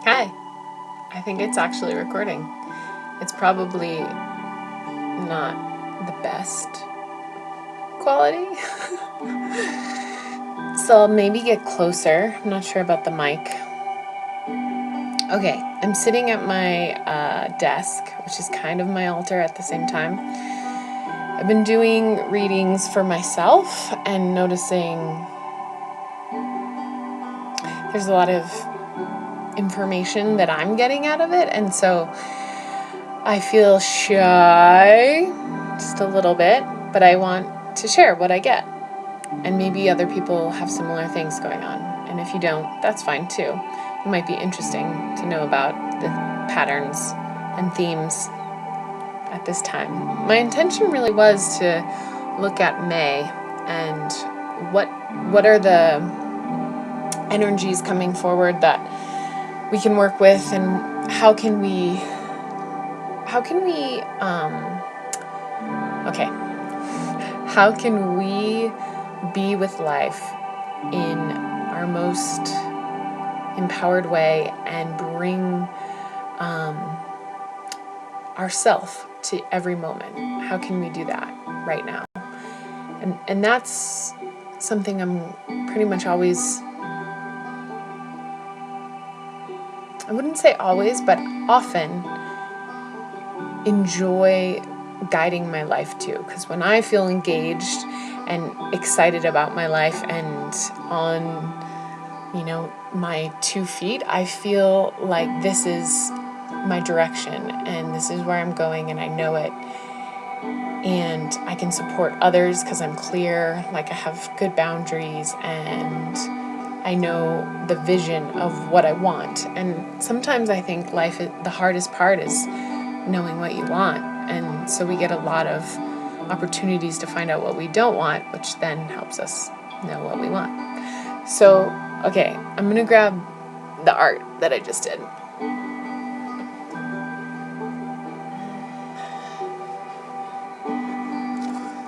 Hi. I think it's actually recording. It's probably not the best quality. So I'll maybe get closer. I'm not sure about the mic. Okay, I'm sitting at my desk, which is kind of my altar at the same time. I've been doing readings for myself and noticing there's a lot of information that I'm getting out of it, and so I feel shy just a little bit, but I want to share what I get. And maybe other people have similar things going on. And if you don't, that's fine too. It might be interesting to know about the patterns and themes at this time. My intention really was to look at May and what are the energies coming forward that we can work with, and how can we be with life in our most empowered way and bring ourself to every moment? How can we do that right now? And that's something I'm pretty much always, I wouldn't say always, but often enjoy guiding my life to. Because when I feel engaged and excited about my life and on, my 2 feet, I feel like this is my direction and this is where I'm going, and I know it. And I can support others because I'm clear, like I have good boundaries, and I know the vision of what I want. And sometimes I think the hardest part is knowing what you want. And so we get a lot of opportunities to find out what we don't want, which then helps us know what we want. So, okay, I'm going to grab the art that I just did.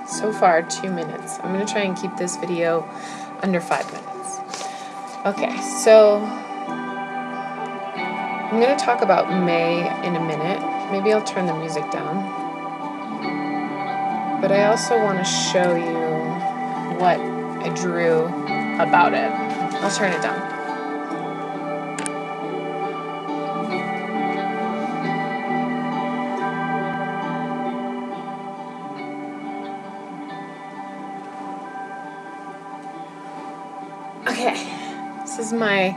So far, 2 minutes. I'm going to try and keep this video under 5 minutes. Okay, so I'm going to talk about May in a minute. Maybe I'll turn the music down. But I also want to show you what I drew about it. I'll turn it down. Okay, this is my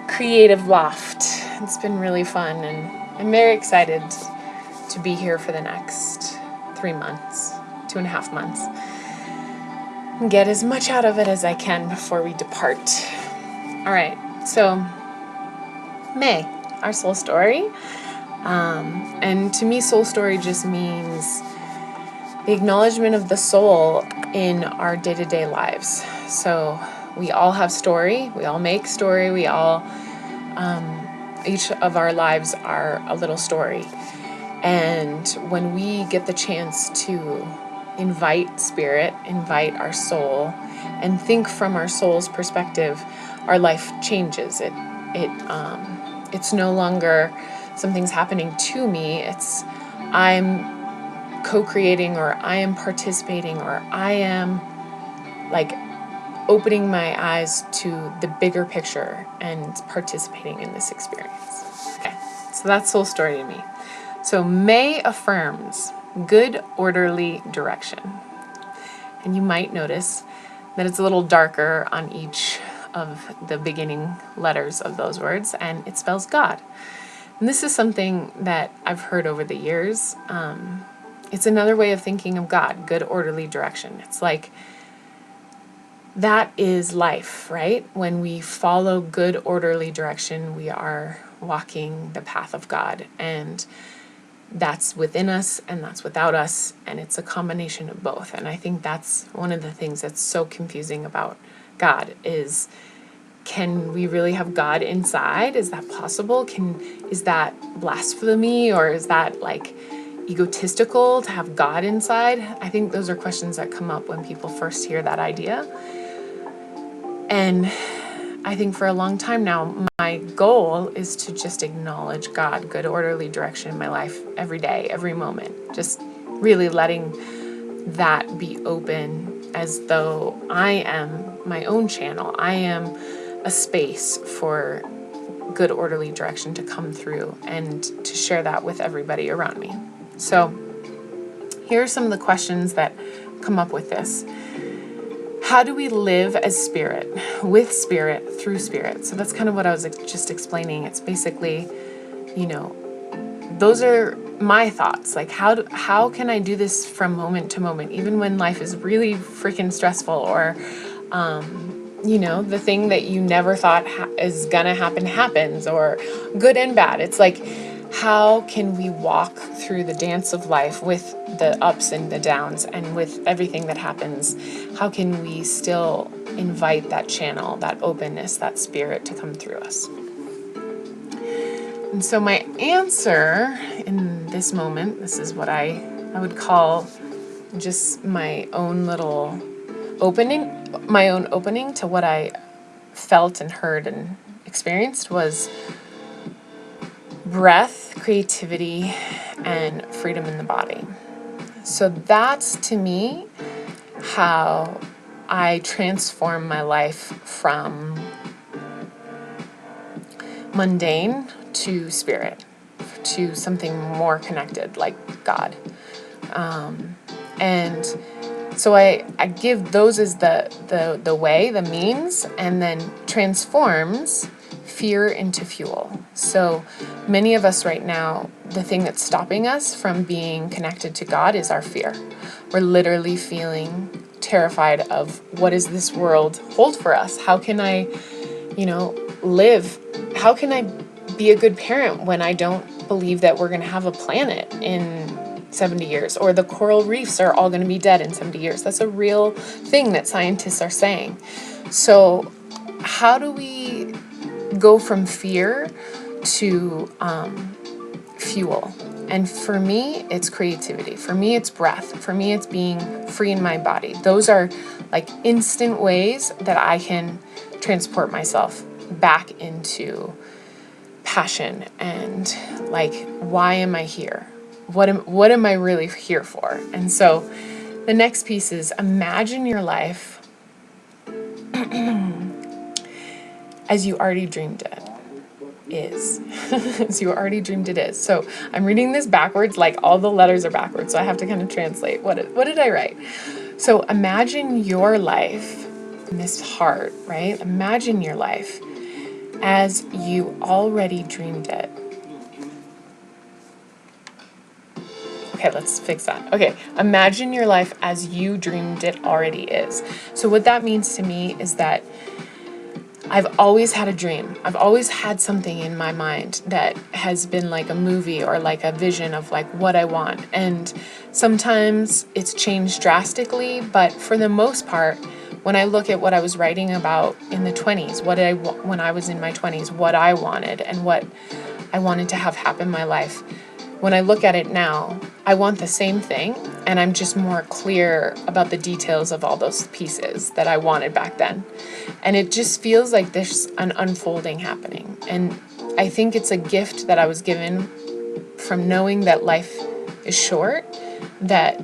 creative loft. It's been really fun, and I'm very excited to be here for the next 3 months, 2.5 months, and get as much out of it as I can before we depart. All right, so May, our soul story. And to me, soul story just means the acknowledgement of the soul in our day-to-day lives. So we all have story, we all make story, we all, each of our lives are a little story. And when we get the chance to invite spirit, invite our soul, and think from our soul's perspective, our life changes. It's no longer something's happening to me. It's I'm co-creating, or I am participating, or I am like opening my eyes to the bigger picture and participating in this experience. Okay, so that's soul story to me. So May affirms good, orderly direction. And you might notice that it's a little darker on each of the beginning letters of those words, and it spells God. And this is something that I've heard over the years. It's another way of thinking of God, good, orderly direction. It's like that is life, right? When we follow good, orderly direction, we are walking the path of God. And that's within us and that's without us, and it's a combination of both. And I think that's one of the things that's so confusing about God is, can we really have God inside? Is that possible? Is that blasphemy, or is that like egotistical to have God inside? I think those are questions that come up when people first hear that idea. And I think for a long time now, my goal is to just acknowledge God, good, orderly direction in my life every day, every moment. Just really letting that be open as though I am my own channel. I am a space for good, orderly direction to come through and to share that with everybody around me. So here are some of the questions that come up with this. How do we live as spirit, with spirit, through spirit? So that's kind of what I was just explaining. It's basically, those are my thoughts. Like, how can I do this from moment to moment, even when life is really freaking stressful, or, the thing that you never thought is gonna happen happens, or good and bad. It's like, how can we walk through the dance of life with the ups and the downs and with everything that happens? How can we still invite that channel, that openness, that spirit to come through us? And so my answer in this moment, this is what I would call just my own little opening to what I felt and heard and experienced, was breath, creativity, and freedom in the body. So that's, to me, how I transform my life from mundane to spirit, to something more connected, like God. And so I give those as the way, the means, and then transforms fear into fuel. So many of us right now, the thing that's stopping us from being connected to God is our fear. We're literally feeling terrified of, what does this world hold for us? How can I, live? How can I be a good parent when I don't believe that we're going to have a planet in 70 years, or the coral reefs are all going to be dead in 70 years? That's a real thing that scientists are saying. So how do we go from fear to fuel? And for me, it's creativity. For me, it's breath. For me, it's being free in my body. Those are like instant ways that I can transport myself back into passion and like, why am I here? What am I really here for? And so the next piece is, imagine your life as you already dreamed it is. As you already dreamed it is. So I'm reading this backwards, like all the letters are backwards, so I have to kind of translate. What did I write? So imagine your life in this heart, right? Imagine your life as you already dreamed it. Okay, let's fix that. Okay, imagine your life as you dreamed it already is. So what that means to me is that I've always had a dream. I've always had something in my mind that has been like a movie or like a vision of like what I want. And sometimes it's changed drastically, but for the most part, when I look at what I was writing about in the 20s, when I was in my 20s, what I wanted and what I wanted to have happen in my life, when I look at it now, I want the same thing, and I'm just more clear about the details of all those pieces that I wanted back then. And it just feels like there's an unfolding happening. And I think it's a gift that I was given from knowing that life is short, that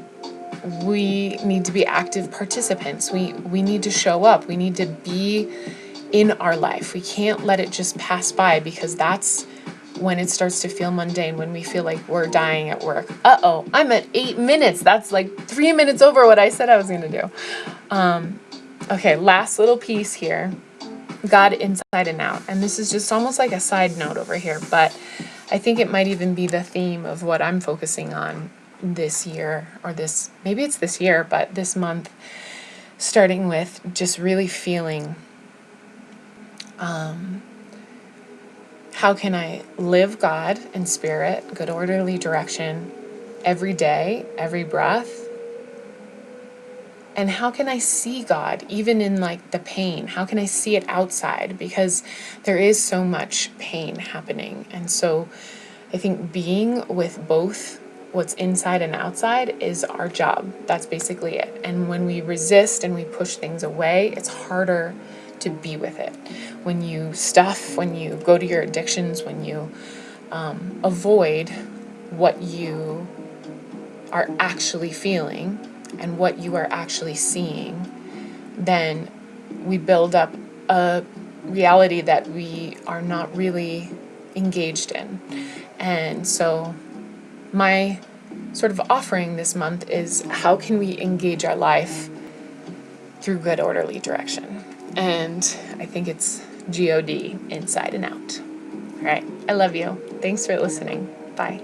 we need to be active participants. We need to show up. We need to be in our life. We can't let it just pass by, because that's when it starts to feel mundane, when we feel like we're dying at work. I'm at 8 minutes. That's like 3 minutes over what I said I was going to do. Okay, last little piece here. God inside and out. And this is just almost like a side note over here, but I think it might even be the theme of what I'm focusing on this year, or maybe it's this year, but this month, starting with just really feeling, how can I live God in spirit, good orderly direction, every day, every breath? And how can I see God even in like the pain? How can I see it outside? Because there is so much pain happening. And so I think being with both what's inside and outside is our job. That's basically it. And when we resist and we push things away, it's harder to be with it. When you stuff, when you go to your addictions, when you avoid what you are actually feeling and what you are actually seeing, then we build up a reality that we are not really engaged in. And so my sort of offering this month is, how can we engage our life through good, orderly direction? And I think it's God, inside and out. All right. I love you. Thanks for listening. Bye.